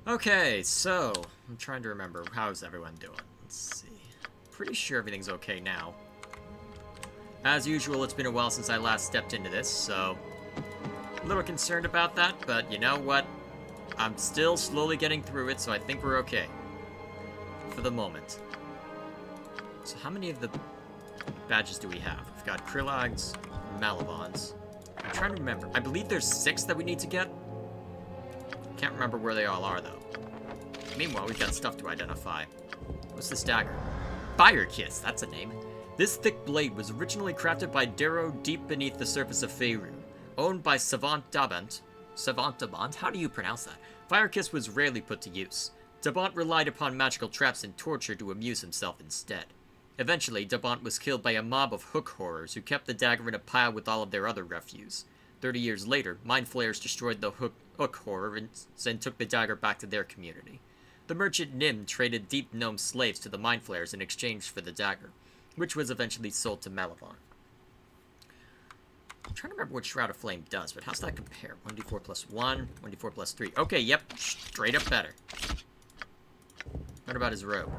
Okay, so I'm trying to remember. How's everyone doing? Let's see. Pretty sure everything's okay now. As usual, it's been a while since I last stepped into this, so a little concerned about that, but you know what? I'm still slowly getting through it, so I think we're okay. For the moment. So how many of the badges do we have? We've got Krillag's, Malavons. I'm trying to remember. I believe there's 6 that we need to get. Can't remember where they all are, though. Meanwhile, we've got stuff to identify. What's this dagger? Fire Kiss, that's a name. This thick blade was originally crafted by Darrow deep beneath the surface of Faerun. Owned by Savant Dabant. Savant Dabant? How do you pronounce that? Fire Kiss was rarely put to use. Dabant relied upon magical traps and torture to amuse himself instead. Eventually, Dabant was killed by a mob of hook horrors who kept the dagger in a pile with all of their other refuse. 30 years later, Mind Flayers destroyed the hook horror and took the dagger back to their community. The merchant Nim traded Deep Gnome slaves to the Mind Flayers in exchange for the dagger, which was eventually sold to Malavon. I'm trying to remember what Shroud of Flame does, but how's that compare? 1d4 plus 1, 1d4 plus 3. Okay, yep, straight up better. What about his robe?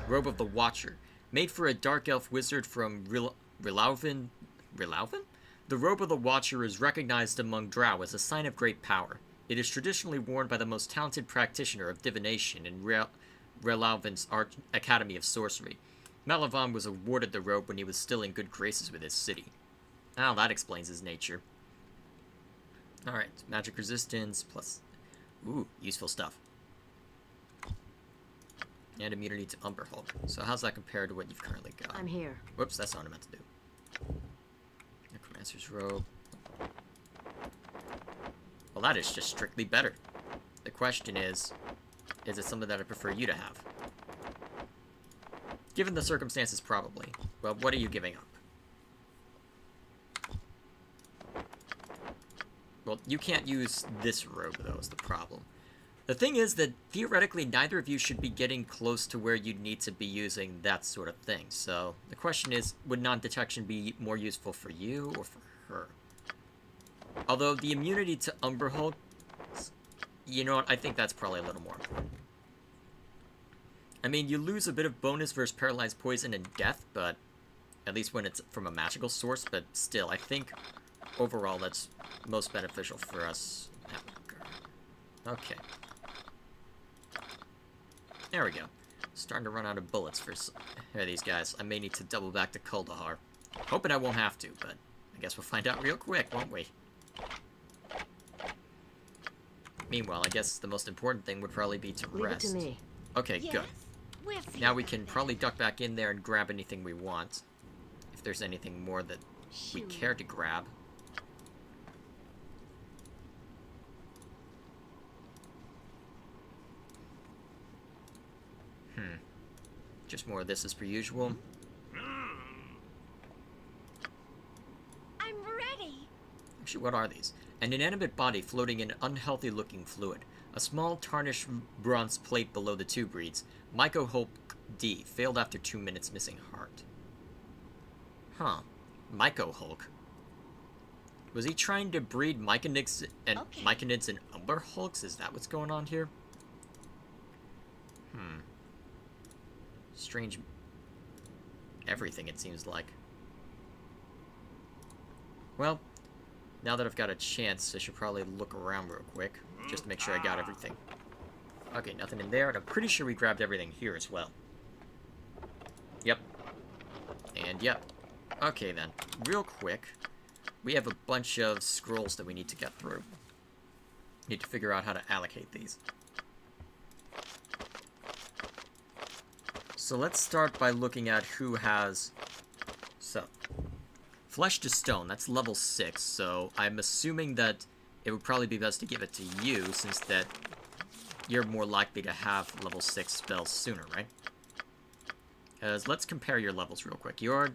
Robe of the Watcher. Made for a dark elf wizard from Rilauven? The Robe of the Watcher is recognized among Drow as a sign of great power. It is traditionally worn by the most talented practitioner of divination in Rilauven's Academy of Sorcery. Malavon was awarded the robe when he was still in good graces with his city. Oh, that explains his nature. Alright, magic resistance plus... Ooh, useful stuff. And immunity to Umber Hulk. So how's that compared to what you've currently got? I'm here. Whoops, that's not what I meant to do. Necromancer's robe. Well, that is just strictly better. The question is it something that I prefer you to have? Given the circumstances, probably. Well, what are you giving up? Well, you can't use this robe, though, is the problem. The thing is that, theoretically, neither of you should be getting close to where you'd need to be using that sort of thing. So, the question is, would non-detection be more useful for you or for her? Although, the immunity to Umber Hulk, you know what, I think that's probably a little more important. I mean, you lose a bit of bonus versus paralyzed poison and death, but at least when it's from a magical source, but still, I think overall that's most beneficial for us. Okay. There we go. Starting to run out of bullets for these guys. I may need to double back to Kuldahar. Hoping I won't have to, but I guess we'll find out real quick, won't we? Meanwhile, I guess the most important thing would probably be to rest. Leave it to me. Okay, yes, good. Now we can probably duck back in there and grab anything we want. If there's anything more that we care to grab. Just more of this as per usual. I'm ready. Actually, what are these? An inanimate body floating in unhealthy-looking fluid. A small tarnished bronze plate below the tube reads, Myco Hulk D. Failed after 2 minutes missing heart. Huh. Myco Hulk. Was he trying to breed Myconids and Myconids and Umber Hulks? Is that what's going on here? Strange everything, it seems like. Well, now that I've got a chance, I should probably look around real quick, just to make sure I got everything. Okay, nothing in there, and I'm pretty sure we grabbed everything here as well. Yep. And yep. Okay then, real quick, we have a bunch of scrolls that we need to get through. Need to figure out how to allocate these. So let's start by looking at who has... So, Flesh to Stone, that's level 6, so I'm assuming that it would probably be best to give it to you, since that you're more likely to have level 6 spells sooner, right? Because let's compare your levels real quick. You're...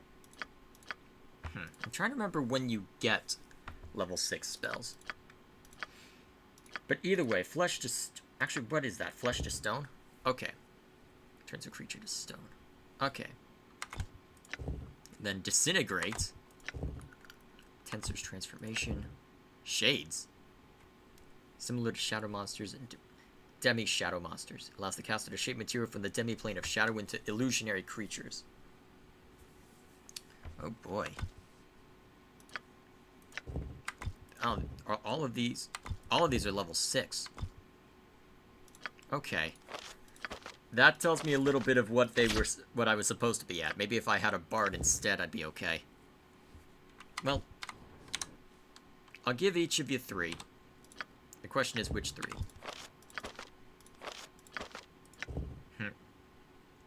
I'm trying to remember when you get level 6 spells. But either way, Flesh to... Actually, what is that? Flesh to Stone? Okay. Turns a creature to stone. Okay. Then Disintegrate. Tensor's Transformation. Shades. Similar to Shadow Monsters and Demi-shadow monsters. Allows the caster to shape material from the demi-plane of shadow into illusionary creatures. Oh boy. All of these are level 6. Okay. That tells me a little bit of what I was supposed to be at. Maybe if I had a bard instead, I'd be okay. Well, I'll give each of you 3. The question is, which 3?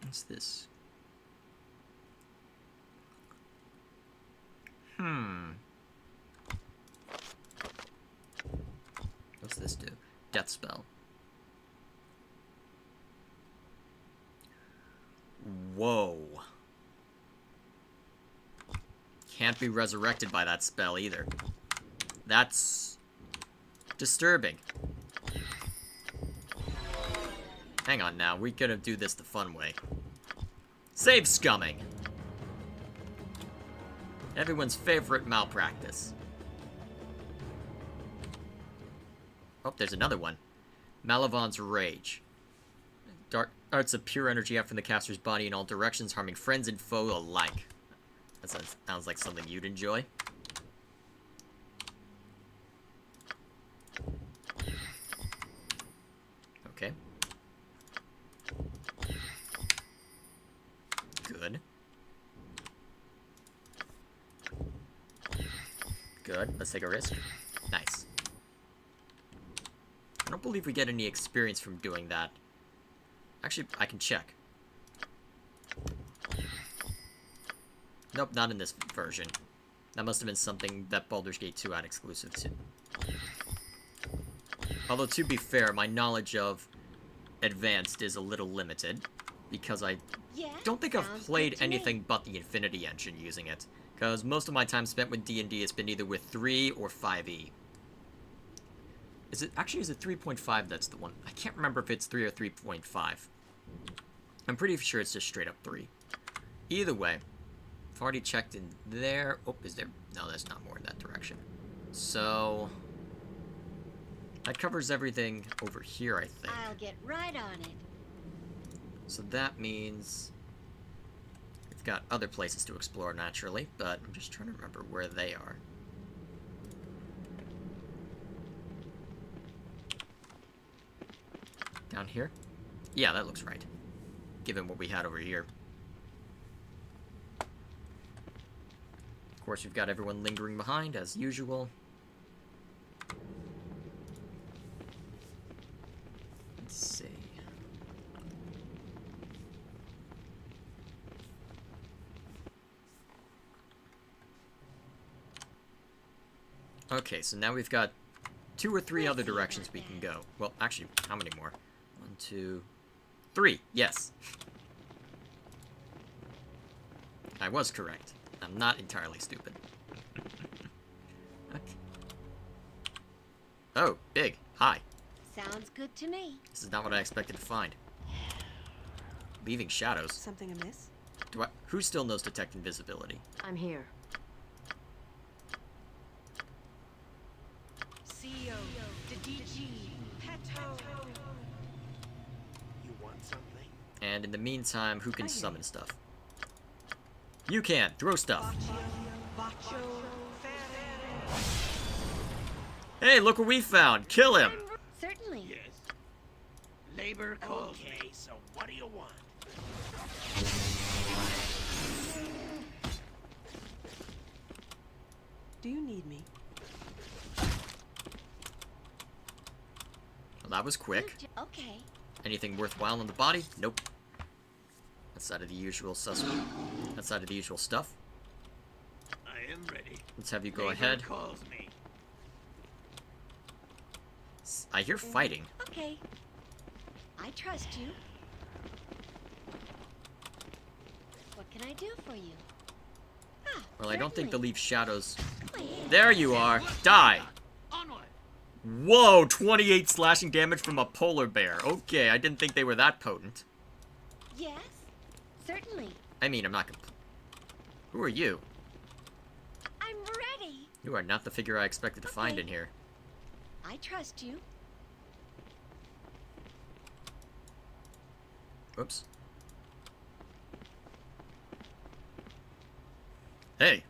What's this? What's this do? Death spell. Whoa. Can't be resurrected by that spell either. That's disturbing. Hang on now, we're gonna do this the fun way. Save scumming! Everyone's favorite malpractice. Oh, there's another one. Malavon's Rage. Dark arts of pure energy out from the caster's body in all directions, harming friends and foe alike. That sounds like something you'd enjoy. Okay. Good. Good. Let's take a risk. Nice. I don't believe we get any experience from doing that. Actually, I can check. Nope, not in this version. That must have been something that Baldur's Gate 2 had exclusive to. Although, to be fair, my knowledge of Advanced is a little limited, because I don't think I've played anything but the Infinity Engine using it. Because most of my time spent with D&D has been either with 3 or 5e. Is it 3.5 that's the one? I can't remember if it's 3 or 3.5. I'm pretty sure it's just straight up 3. Either way, I've already checked in there. Oh, is there? No, there's not more in that direction. So that covers everything over here, I think. I'll get right on it. So that means we've got other places to explore naturally, but I'm just trying to remember where they are. Down here? Yeah, that looks right. Given what we had over here. Of course, we've got everyone lingering behind, as usual. Let's see. Okay, so now we've got 2 or 3 other directions we can go. Well, actually, how many more? 1, 2, 3. Yes. I was correct. I'm not entirely stupid. Okay. Oh, big. Hi. Sounds good to me. This is not what I expected to find. Leaving shadows. Something amiss? Who still knows detect invisibility? I'm here. CEO, DDG, Peto. You want something? And in the meantime, who can summon stuff? You can! Throw stuff! Bacho, Hey, look what we found! Kill him! Certainly. yes. Labor calls me, so what do you want? Do you need me? Well, that was quick. Okay. Anything worthwhile on the body? Nope. Outside of the usual suspect. Outside of the usual stuff. I am ready. Let's have you go Labor ahead. calls me. I hear fighting. Okay. I trust you. What can I do for you? Ah, Well, I don't think certainly. they'll leave shadows. My hand. There you are! Die! Onward. Whoa! 28 slashing damage from a polar bear. Okay, I didn't think they were that potent. Yes, certainly. I mean, I'm not gonna... Who are you? I'm ready. You are not the figure I expected to find in here. I trust you. Whoops. Hey,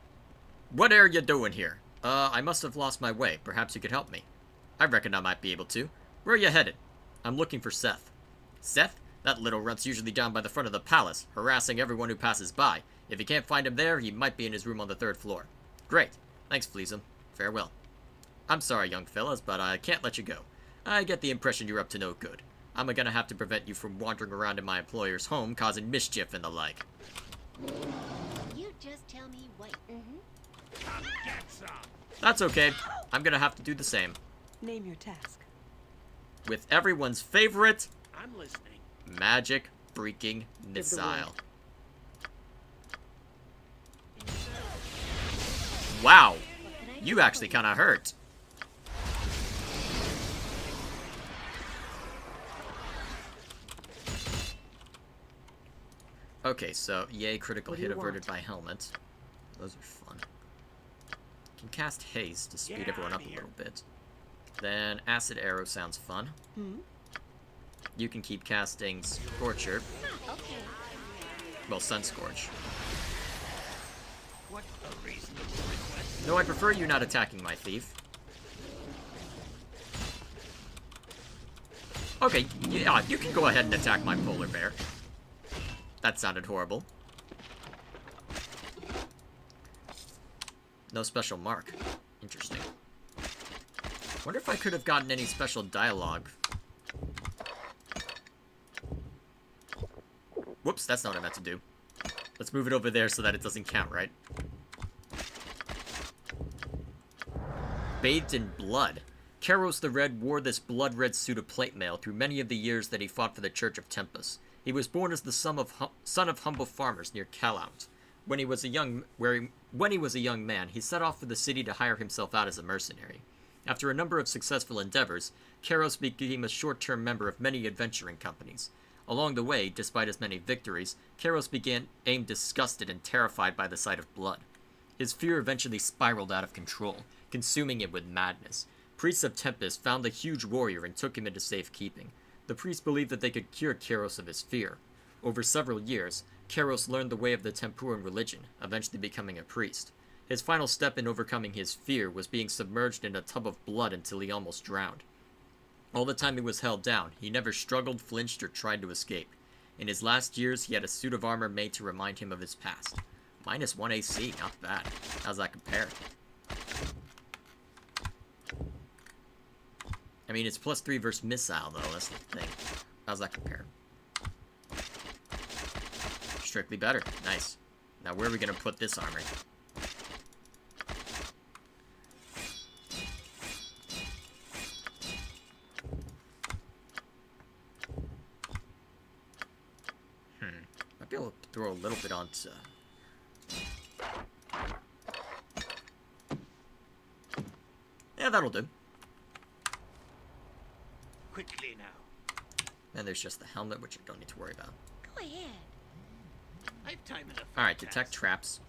what are you doing here? I must have lost my way. Perhaps you could help me. I reckon I might be able to. Where are you headed? I'm looking for Seth. Seth? That little runt's usually down by the front of the palace, harassing everyone who passes by. If you can't find him there, he might be in his room on the 3rd floor. Great. Thanks, Fleesum. Farewell. I'm sorry, young fellas, but I can't let you go. I get the impression you're up to no good. I'm gonna have to prevent you from wandering around in my employer's home, causing mischief and the like. You just tell me what. Come get some. That's okay. I'm gonna have to do the same. Name your task. With everyone's favorite I'm listening. magic freaking missile. Wow, What can I do you for actually kind of hurt. Okay, so yay, critical What do hit you want? averted by helmet. Those are fun. Can cast haste to speed Yeah, everyone up I'm a here. little bit. Then acid arrow sounds fun. Hmm? You can keep casting Scorcher. Okay. Well, Sun Scorch. What a reasonable request. No, I prefer you not attacking my thief. Okay, yeah, you can go ahead and attack my polar bear. That sounded horrible. No special mark. Interesting. Wonder if I could have gotten any special dialogue. Whoops, that's not what I meant to do. Let's move it over there so that it doesn't count, right? Bathed in blood. Karos the Red wore this blood-red suit of plate mail through many of the years that he fought for the Church of Tempus. He was born as the son of humble farmers near Calount. When he was a young man, he set off for the city to hire himself out as a mercenary. After a number of successful endeavors, Karos became a short-term member of many adventuring companies. Along the way, despite his many victories, Karos became disgusted and terrified by the sight of blood. His fear eventually spiraled out of control, consuming him with madness. Priests of Tempest found the huge warrior and took him into safekeeping. The priests believed that they could cure Karos of his fear. Over several years, Karos learned the way of the Tempuran religion, eventually becoming a priest. His final step in overcoming his fear was being submerged in a tub of blood until he almost drowned. All the time he was held down, he never struggled, flinched, or tried to escape. In his last years, he had a suit of armor made to remind him of his past. -1 AC, not bad. How's that compare? I mean, it's +3 versus missile, though, that's the thing. How's that compare? Strictly better. Nice. Now, where are we going to put this armor? Might be able to throw a little bit onto... Yeah, that'll do. Quickly now. Then there's just the helmet, which I don't need to worry about. Go ahead. I've time enough. Alright, detect traps.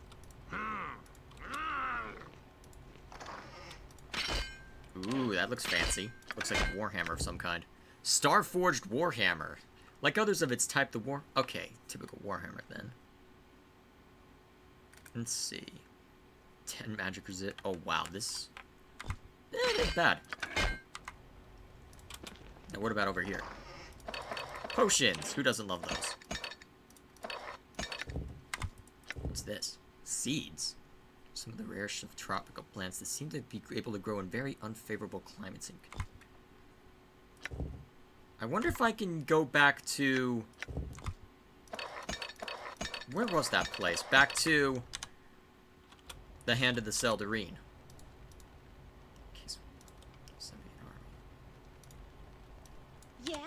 Ooh, that looks fancy. Looks like a warhammer of some kind. Star-forged warhammer. Like others of its type, the war... Okay, typical warhammer then. Let's see. 10 magic resist... Oh, wow, this... it ain't bad. Now, what about over here? Potions! Who doesn't love those? What's this? Seeds. Some of the rarest of tropical plants that seem to be able to grow in very unfavorable climates. I wonder if I can go back to... Where was that place? Back to... the Hand of the Seldarine. Yes?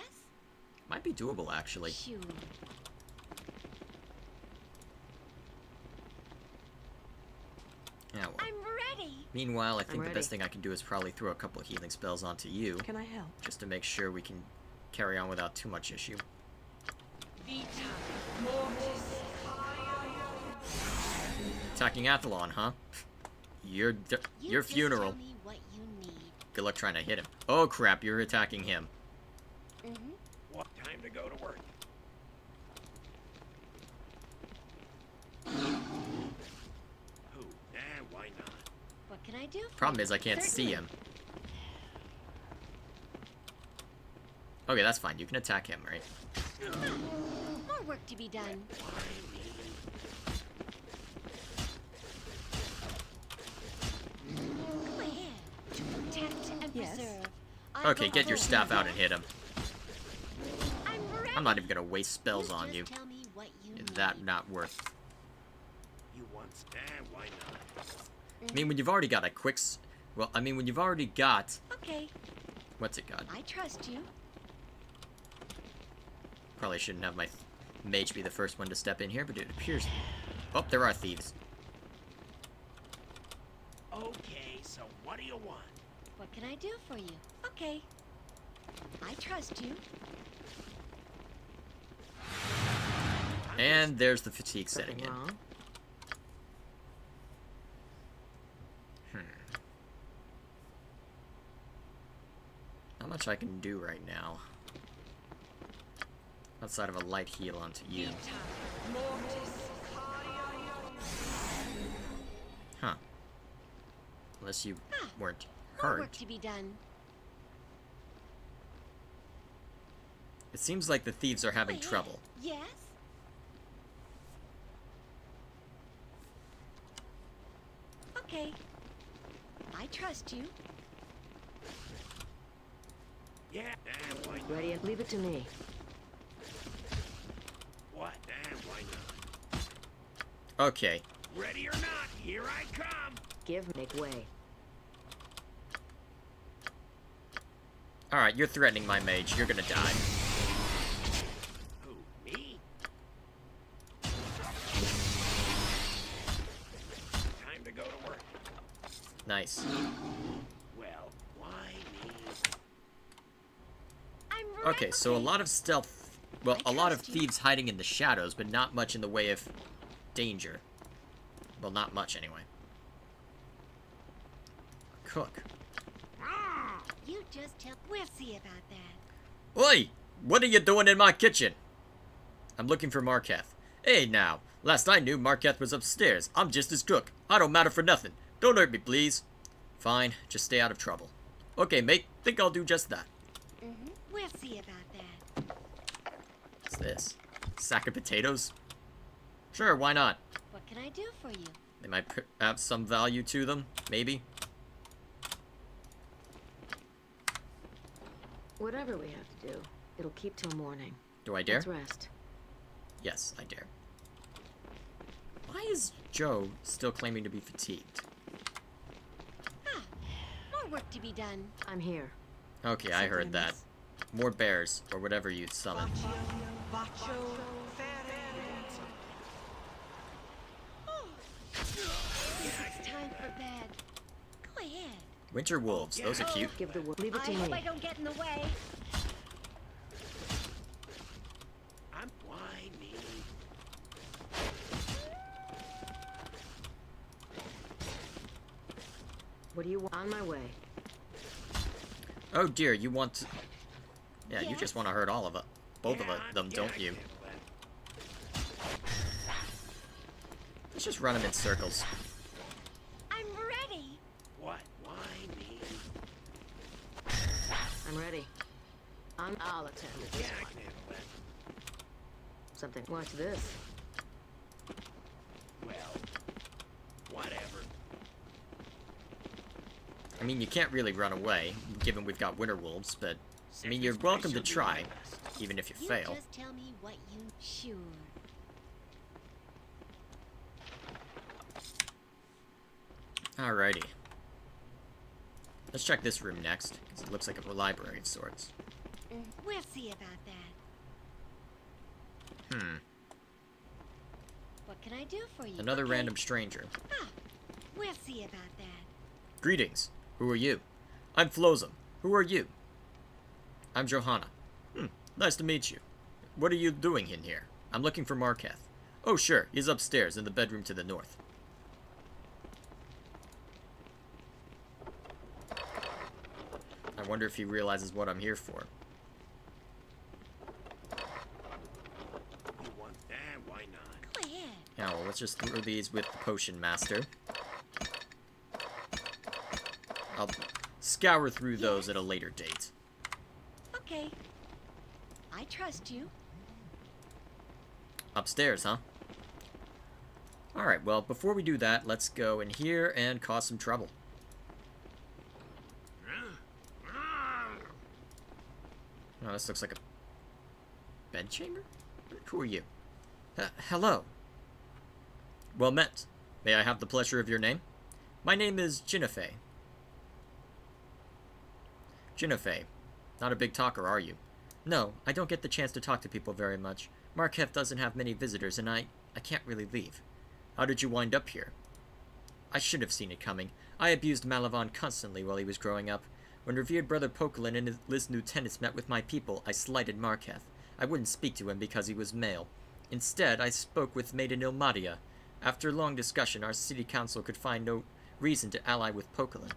Might be doable, actually. Shoot. Yeah, well. I'm ready. Meanwhile, I think the ready. best thing I can do is probably throw a couple of healing spells onto you, Can I help? just to make sure we can carry on without too much issue. Attacking Athlon, huh? Your You funeral. Just tell me what you need. Good luck trying to hit him. Oh crap, you're attacking him. Mm-hmm. What time to go to work? I do for Problem you? is I can't see Certainly. him. Okay, that's fine. You can attack him, right? More work to be done. Go ahead. To protect and Yes. preserve. Okay, get your staff out and hit him. I'm not even gonna gonna waste spells on you. Tell me what you need. That not worth. You want stand? Why not? I mean, when you've already got a quick well, I mean, when you've already got... Okay, What's it got? I trust you. Probably shouldn't have my mage be the first one to step in here, but it appears... Oh, there are thieves. Okay, so what do you want? What can I do for you? Okay. I trust you. And there's the fatigue setting Something in. wrong? Not much I can do right now. Outside of a light heal onto you. Huh. Unless you weren't More work hurt. to be done. It seems like the thieves are having Go ahead. trouble. Yes. Okay. I trust you. Yeah, damn, why not? Ready? Leave it to me. What? Damn, why not? Okay. Ready or not, here I come. Make way. Alright, you're threatening my mage. You're gonna die. Who, me? Time to go to work. Nice. Well, why me? I'm Okay, so a lot of stealth... Well, I a lot of trust you. thieves hiding in the shadows, but not much in the way of danger. Well, not much, anyway. Cook. You just tell. We'll see about that. Oi! What are you doing in my kitchen? I'm looking for Marketh. Hey, now. Last I knew, Marketh was upstairs. I'm just his cook. I don't matter for nothing. Don't hurt me, please. Fine. Just stay out of trouble. Okay, mate. Think I'll do just that. We'll see about that. What's this? Sack of potatoes? Sure, why not? What can I do for you? They might have some value to them, maybe. Whatever we have to do, it'll keep till morning. Do I dare? Let's rest. Yes, I dare. Why is Joe still claiming to be fatigued? More work to be done. I'm here. Okay, I heard that. More bears, or whatever you summon. It's time for bed. Go ahead. Winter wolves, those are cute. Give the leave it I to hope me. I don't get in the way. Why me? What do you want? On my way. Oh dear, you want to... Yeah, you Yes? just want to hurt all of it. Both of them, Yeah, don't I you? can handle that. Let's just run them in circles. I'm ready. What? Why me? I'm ready. I'll attend to Yeah, this I one. can handle that. Something. Watch this. Well, whatever. I mean, you can't really run away, given we've got winter wolves, but... I mean, you're welcome to try, even if you You fail. just tell me what you. Sure. Alrighty. Let's check this room next, because it looks like a library of sorts. We'll see about that. What can I do for you? Another Okay. random stranger. We'll see about that. Greetings. Who are you? I'm Flozum. Who are you? I'm Johanna. Nice to meet you. What are you doing in here? I'm looking for Marketh. Oh, sure. He's upstairs in the bedroom to the north. I wonder if he realizes what I'm here for. You want that? Why not? Go ahead. Yeah, well, let's just throw these with the potion master. I'll scour through those at a later date. Okay. I trust you. Upstairs, huh? Alright, well, before we do that, let's go in here and cause some trouble. Oh, this looks like a bedchamber? Who are you? Hello. Well met. May I have the pleasure of your name? My name is Jinafei. Jinafei. Not a big talker, are you? No, I don't get the chance to talk to people very much. Marketh doesn't have many visitors, and I can't really leave. How did you wind up here? I should have seen it coming. I abused Malavan constantly while he was growing up. When revered brother Pokelin and his lieutenants met with my people, I slighted Marketh. I wouldn't speak to him because he was male. Instead, I spoke with Maiden Ilmadia. After long discussion, our city council could find no reason to ally with Pokelin.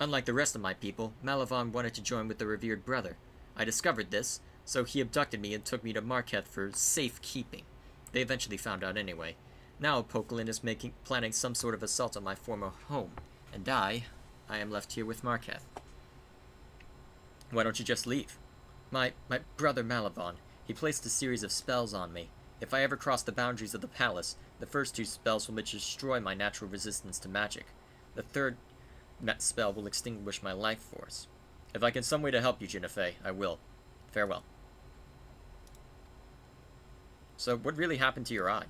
Unlike the rest of my people, Malavan wanted to join with the revered brother. I discovered this, so he abducted me and took me to Marketh for safekeeping. They eventually found out anyway. Now Pokelin is planning some sort of assault on my former home, and I am left here with Marketh. Why don't you just leave? My brother Malavan, he placed a series of spells on me. If I ever cross the boundaries of the palace, the first 2 spells will destroy my natural resistance to magic. The third spell will extinguish my life force. If I can some way to help you, Jinafei, I will. Farewell. So, what really happened to your eye?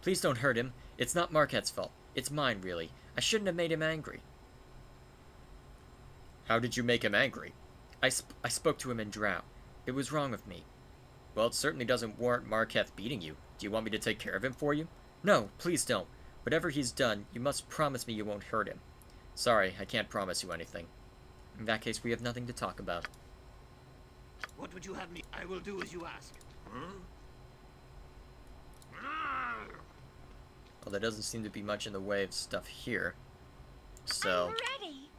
Please don't hurt him. It's not Marketh's fault. It's mine, really. I shouldn't have made him angry. How did you make him angry? I spoke to him in Drow. It was wrong of me. Well, it certainly doesn't warrant Marketh beating you. Do you want me to take care of him for you? No, please don't. Whatever he's done, you must promise me you won't hurt him. Sorry, I can't promise you anything. In that case, we have nothing to talk about. What would you have me? I will do as you ask. Well, there doesn't seem to be much in the way of stuff here. So, I'm ready.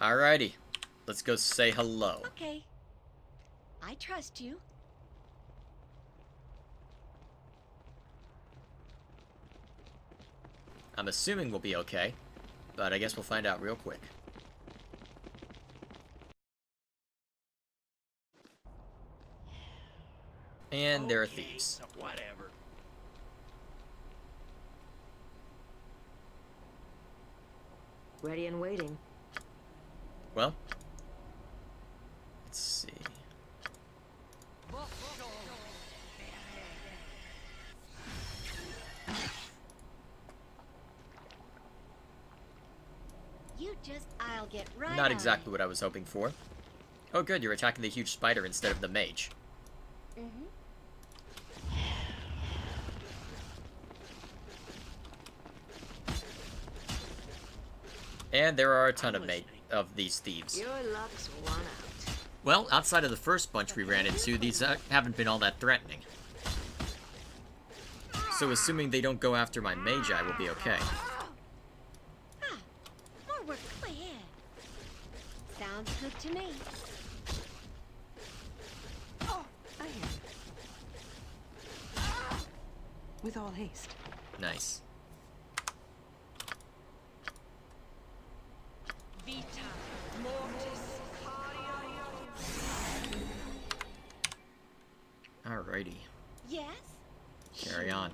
alrighty. Let's go say hello. Okay. I trust you. I'm assuming we'll be okay, but I guess we'll find out real quick. And there are Okay, thieves. so whatever. Ready and waiting. Well, let's see. You just, I'll get right Not on exactly what I was hoping for. Oh good, you're attacking the huge spider instead of the mage. it. Mm-hmm. And there are a ton of these thieves. Your luck's run out. Well, outside of the first bunch we ran into, these haven't been all that threatening. So assuming they don't go after my mage eye, we'll be okay. Ah, more work clear. Sounds good to me. Oh, I hear you. With all haste. Nice. Alrighty. Yes? Carry on.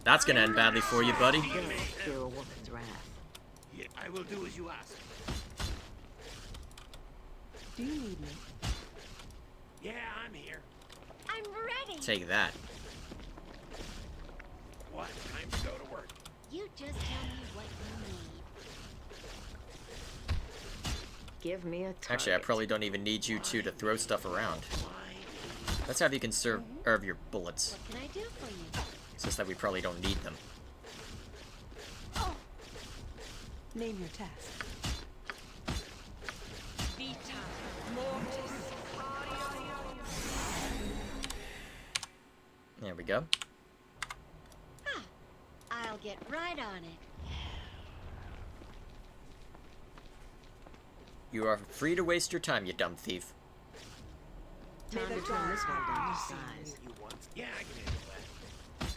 That's gonna end badly for you, buddy. This feel a woman's wrath. Yeah, I will do as you ask. Do you need me? Yeah, I'm here. I'm ready. Take that. What? Time to go to work. You just tell me what you need. Give me a target. Actually, I probably don't even need you two to throw stuff around. Why? Let's have you conserve your bullets. What can I do for you? It's just that we probably don't need them. Oh! Name your task. There we go. Ah, I'll get right on it. You are free to waste your time, you dumb thief. Time to trim this one down to size. You want? Yeah, I can handle that.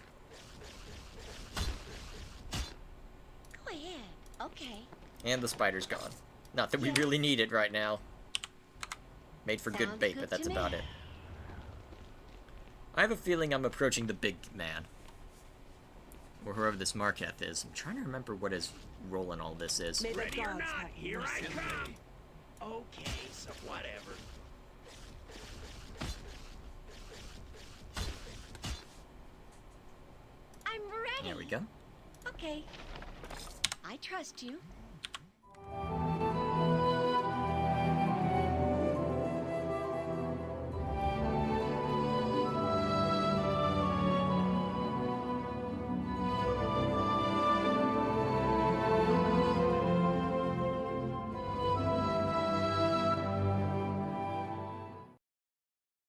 Go ahead. Okay. And the spider's gone. Not that we really need it right now. Made for good Sounds bait, good but that's to me. about it. I have a feeling I'm approaching the big man. Or whoever this Marketh is. I'm trying to remember what his role in all this is. May the Ready or gods not, have here I mercy. come. Okay, so whatever. I'm ready. There we go. Okay. I trust you.